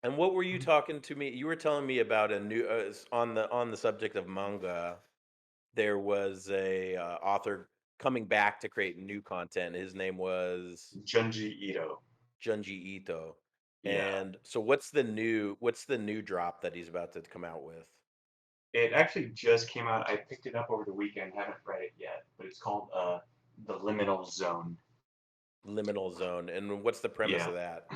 And what were you talking to me? You were telling me about a new on the subject of manga. There was a author coming back to create new content. His name was Junji Ito. Junji Ito. Yeah. And so what's the new drop that he's about to come out with? It actually just came out. I picked it up over the weekend. Haven't read it yet, but it's called The Liminal Zone. Liminal Zone. And what's the premise Yeah. of that?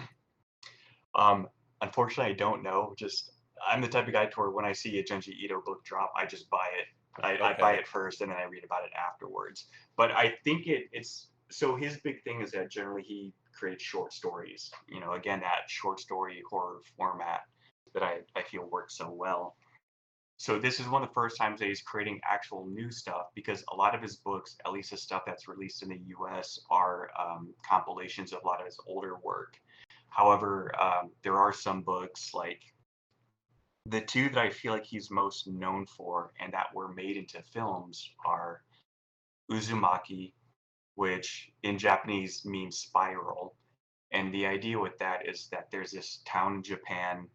Um, Unfortunately, I don't know. Just I'm the type of guy to where when I see a Junji Ito book drop, I just buy it. I buy Okay. it first and then I read about it afterwards. But I think it's so his big thing is that generally he creates short stories. Again, that short story horror format that I feel works so well. So this is one of the first times that he's creating actual new stuff because a lot of his books, at least the stuff that's released in the U.S., are compilations of a lot of his older work. However, there are some books like the two that I feel like he's most known for and that were made into films are Uzumaki, which in Japanese means spiral. And the idea with that is that there's this town in Japan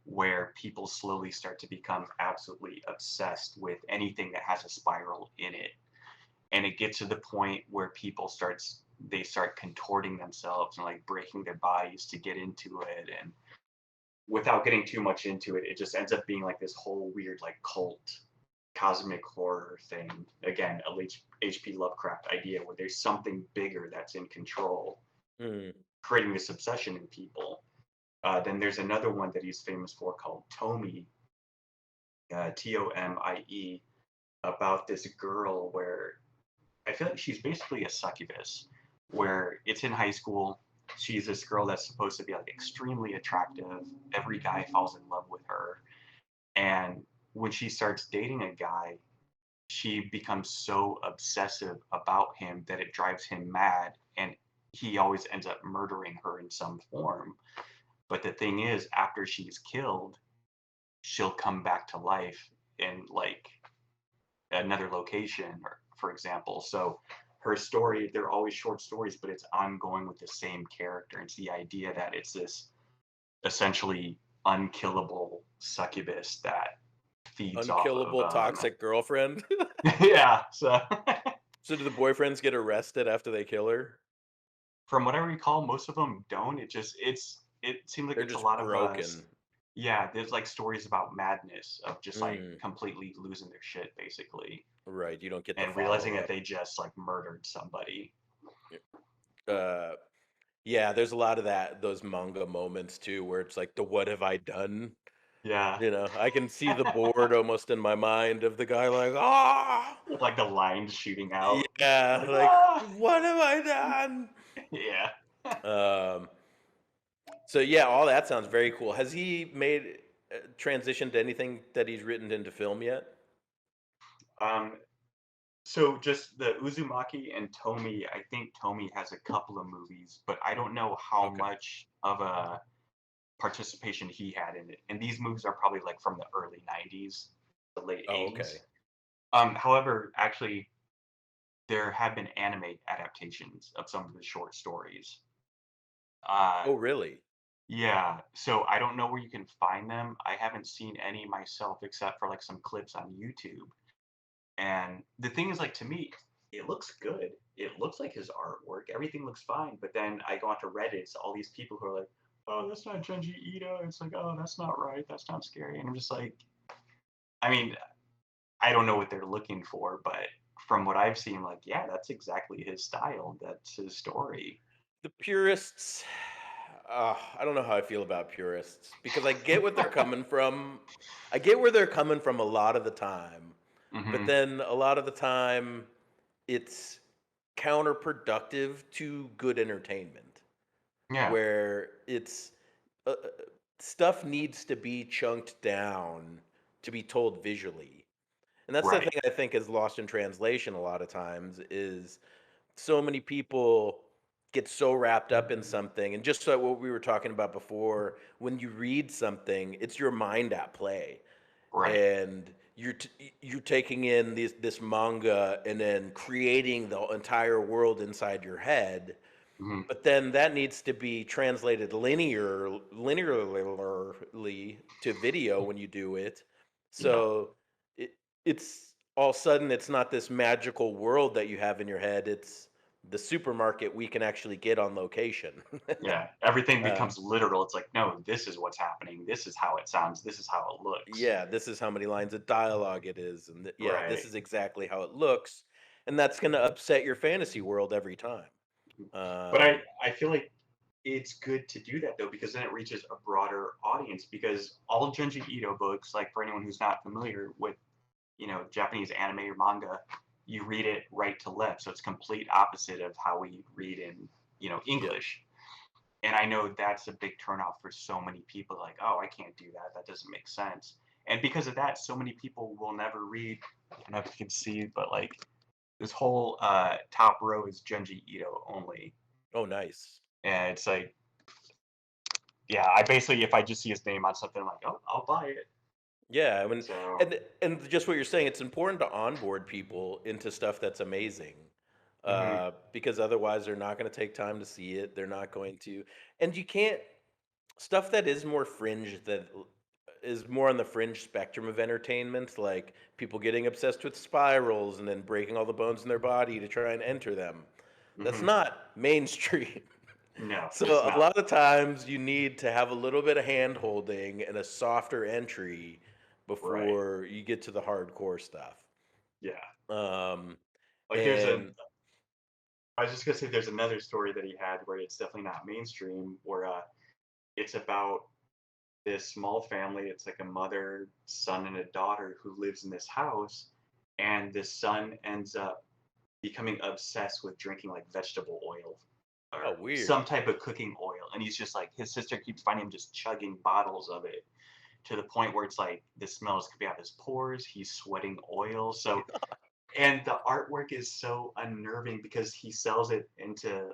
where people slowly start to become absolutely obsessed with anything that has a spiral in it. And it gets to the point where they start contorting themselves and like breaking their bodies to get into it. And without getting too much into it, it just ends up being like this whole weird like cult cosmic horror thing. Again, a H.P. Lovecraft idea where there's something bigger that's in control, Hmm. creating this obsession in people. Then there's another one that he's famous for called Tomie, Tomie, about this girl where I feel like she's basically a succubus, where it's in high school. She's this girl that's supposed to be like extremely attractive. Every guy falls in love with her. And when she starts dating a guy, she becomes so obsessive about him that it drives him mad. And he always ends up murdering her in some form. But the thing is, after she's killed, she'll come back to life in like another location, or for example. So her story, they're always short stories, but it's ongoing with the same character. It's the idea that it's this essentially unkillable succubus that feeds off of Unkillable toxic girlfriend. yeah. So So do the boyfriends get arrested after they kill her? from what I recall, most of them don't. It seems like They're it's a just lot of broken. yeah, there's like stories about madness of just like Mm, completely losing their shit basically right. You don't get the and realizing follow that up. they just like murdered somebody. Uh, yeah, there's a lot of those manga moments too, where it's like the "What have I done?" Yeah. I can see the board almost in my mind of the guy like, "Ah, Like the lines shooting out. yeah, Like, like ah! what have I done?" Yeah. Um, so yeah, all that sounds very cool. Has he made transition to anything that he's written into film yet? Um, so just the Uzumaki and Tomy, I think Tomy has a couple of movies, but I don't know how Okay. much of a participation he had in it. And these movies are probably like from the early 90s, the late Oh, 80s. okay. However, actually, there have been anime adaptations of some of the short stories. Uh, Oh, really? yeah, so I don't know where you can find them. I haven't seen any myself except for like some clips on YouTube. And the thing is, like, to me, it looks good. It looks like his artwork. Everything looks fine. But then I go onto Reddit, so all these people who are like, oh, that's not Junji Ito. It's like, oh, that's not right. That's not scary. And I'm just like, I mean, I don't know what they're looking for, but from what I've seen, like, yeah, that's exactly his style. That's his story. The purists, I don't know how I feel about purists because I get what they're coming from. I get where they're coming from a lot of the time, but Hmm. then a lot of the time it's counterproductive to good entertainment Yeah, where it's stuff needs to be chunked down to be told visually. And that's the right. thing I think is lost in translation a lot of times is so many people get so wrapped up in something and just like what we were talking about before, when you read something it's your mind at play Right. and you're taking in this manga and then creating the entire world inside your head, Hmm. but then that needs to be translated linearly poorly to video when you do it. Yeah. So it's all of a sudden it's not this magical world that you have in your head. It's the supermarket we can actually get on location. Yeah. Everything uh, becomes literal. It's like, no, this is what's happening. This is how it sounds. This is how it looks. yeah, this is how many lines of dialogue it is, and yeah, this Right. is exactly how it looks, and that's going to upset your fantasy world every time. But I, Um, I feel like it's good to do that though, because then it reaches a broader audience. Because all Junji Ito books, like for anyone who's not familiar with, Japanese anime or manga, you read it right to left. So it's complete opposite of how we read in, yeah. English. And I know that's a big turnoff for so many people. Like, oh, I can't do that. That doesn't make sense. And because of that, so many people will never read. I don't know if you can see, but like this whole top row is Junji Ito only. Oh, nice. And it's like, yeah, I basically, if I just see his name on something, I'm like, oh, I'll buy it. Yeah, I mean, So, and just what you're saying, it's important to onboard people into stuff that's amazing, hmm because otherwise they're not going to take time to see it. They're not going to, and you can't stuff that is more fringe that is more on the fringe spectrum of entertainment, like people getting obsessed with spirals and then breaking all the bones in their body to try and enter them. That's hmm not mainstream. no, it's So a not. lot of times you need to have a little bit of hand holding and a softer entry Right. before you get to the hardcore stuff. Yeah. Um, Like and I was just gonna say there's another story that he had where it's definitely not mainstream, where it's about this small family. It's like a mother, son, and a daughter who lives in this house, and the son ends up becoming obsessed with drinking like vegetable oil oh, or weird. some type of cooking oil. And he's just like, his sister keeps finding him just chugging bottles of it to the point where it's like the smells could be out his pores. He's sweating oil. So, and the artwork is so unnerving because he sells it into,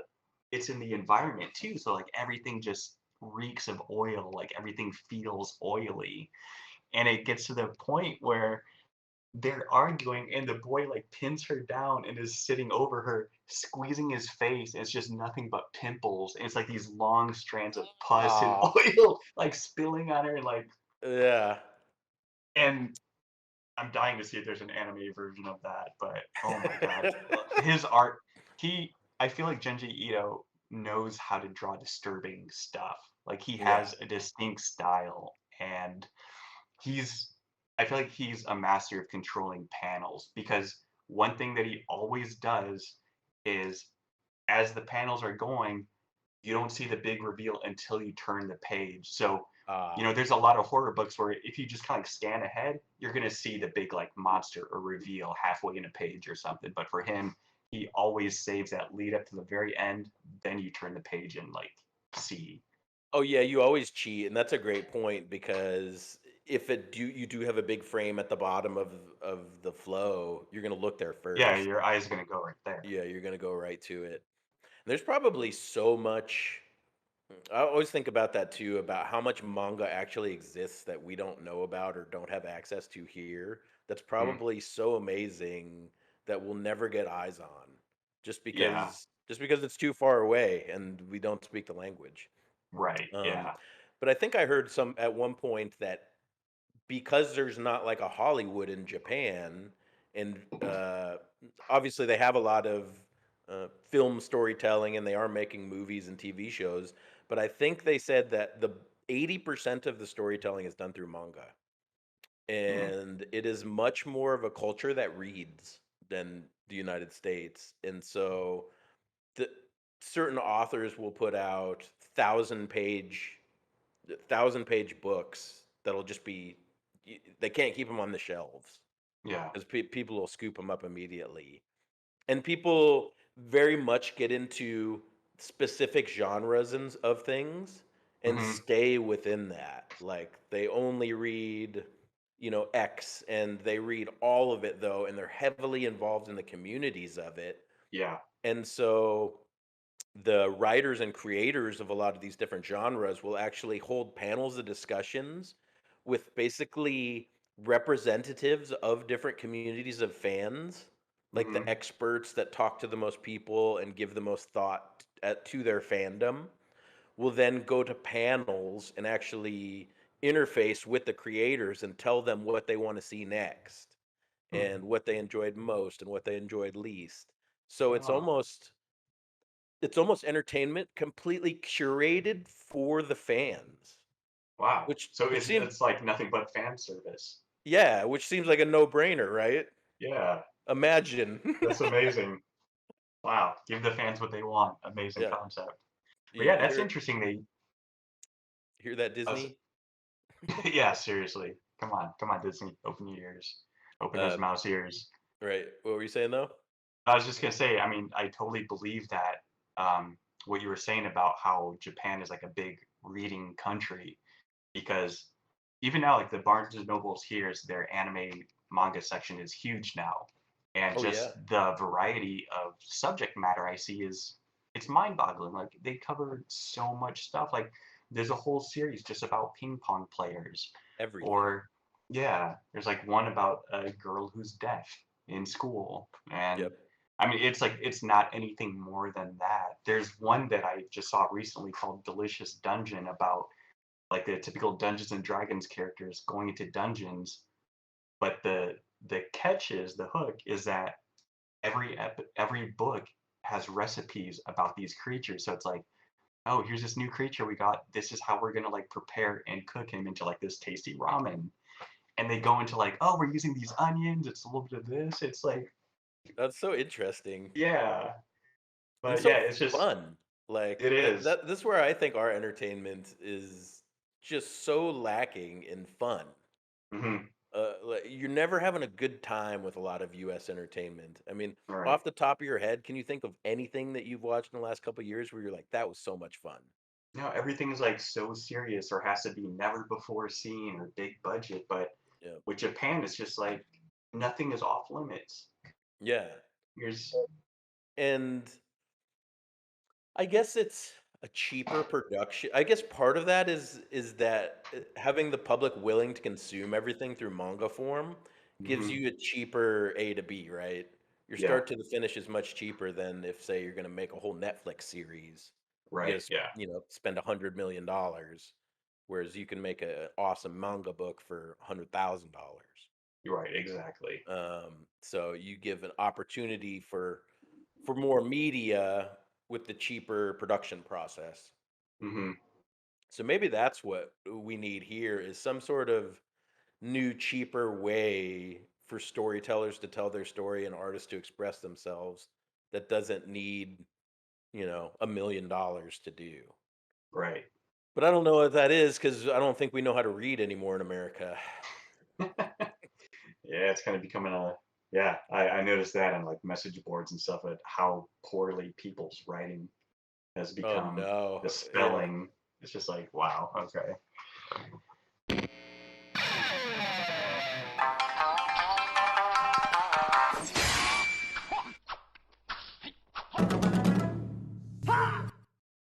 it's in the environment too. So, like, everything just reeks of oil, like, everything feels oily. And it gets to the point where they're arguing and the boy like pins her down and is sitting over her squeezing his face, and it's just nothing but pimples, and it's like these long strands of pus and Ah, oil like spilling on her, like, yeah. and I'm dying to see if there's an anime version of that. But oh my god, his art, he I feel like Genji Ito knows how to draw disturbing stuff. Like, he Yeah. has a distinct style, and he's I feel like he's a master of controlling panels, because one thing that he always does is, as the panels are going, you don't see the big reveal until you turn the page. So, Ah. there's a lot of horror books where if you just kind of like scan ahead, you're gonna see the big like monster or reveal halfway in a page or something. But for him, he always saves that lead up to the very end, then you turn the page and like see. Oh yeah, you always cheat, and that's a great point because if it do you do have a big frame at the bottom of the flow, you're gonna look there Yeah, first. your eye's gonna go right there. Yeah, you're gonna go right to it. There's probably so much. I always think about that too, about how much manga actually exists that we don't know about or don't have access to here. That's Mm, probably so amazing that we'll never get eyes on, yeah, just because it's too far away and we don't speak the language. right. Um, Yeah. but I think I heard some at one point that because there's not like a Hollywood in Japan, and obviously they have a lot of film storytelling and they are making movies and TV shows, but I think they said that the 80% of the storytelling is done through manga. Mm, And it is much more of a culture that reads than the United States. And so the certain authors will put out thousand page books that'll just be they can't keep them on the shelves yeah. because people will scoop them up immediately, and people very much get into specific genres of things and hmm stay within that. Like they only read X, and they read all of it though, and they're heavily involved in the communities of it. Yeah. And so the writers and creators of a lot of these different genres will actually hold panels of discussions with basically representatives of different communities of fans, like the hmm experts that talk to the most people and give the most thought to their fandom, will then go to panels and actually interface with the creators and tell them what they want to see next Hmm. and what they enjoyed most and what they enjoyed least. So Oh, it's almost entertainment completely curated for the fans, wow. which So which seems it's like nothing but fan service. yeah, which seems like a no-brainer, right? Yeah, Imagine. that's amazing. Wow, give the fans what they want. Amazing Yeah. concept. But You yeah, that's hear interesting. hear that, I was, Disney? yeah, seriously. Come on, Disney, open your ears, open those Um, mouse ears. right. What were you saying though? I was just gonna say, I mean, I totally believe that what you were saying about how Japan is like a big reading country because even now, like the Barnes and Nobles here, their anime manga section is huge now, and Oh yeah. just the variety of subject matter I see is it's mind-boggling. Like they cover so much stuff. Like there's a whole series just about ping pong players, Everything. or yeah, there's like one about a girl who's deaf in school, and Yep. I mean it's like it's not anything more than that. There's one that I just saw recently called Delicious Dungeon about like the typical Dungeons and Dragons characters going into dungeons, but the catch is the hook is that every book has recipes about these creatures. So it's like, oh, here's this new creature we got. This is how we're gonna like prepare and cook him into like this tasty ramen. And they go into like, oh, we're using these onions. It's a little bit of this. It's like, That's so interesting yeah, and but so yeah, it's just fun. Like it is. this is where I think our entertainment is just so lacking in fun. Hmm. Like, you're never having a good time with a lot of U.S. entertainment. I mean, All right. off the top of your head, can you think of anything that you've watched in the last couple of years where you're like, that was so much fun? No, everything is like so serious or has to be never before seen or big budget. But Yeah. with Japan, it's just like nothing is off limits. Yeah. Here's And I guess it's a cheaper production. I guess part of that is that having the public willing to consume everything through manga form gives mhm, you a cheaper A to B, right? Your yeah, start to the finish is much cheaper than if, say, you're going to make a whole Netflix series. You right, got to, yeah, spend $100 million, whereas you can make an awesome manga book for $100,000. you're right, exactly. So you give an opportunity for more media with the cheaper production process. Hmm. So maybe that's what we need here is some sort of new, cheaper way for storytellers to tell their story and artists to express themselves that doesn't need, $1 million to do. Right. But I don't know what that is because I don't think we know how to read anymore in America. Yeah, it's kind of becoming a yeah. I noticed that on like message boards and stuff at how poorly people's writing has Oh become. The no. Yeah. spelling, it's just like wow, okay.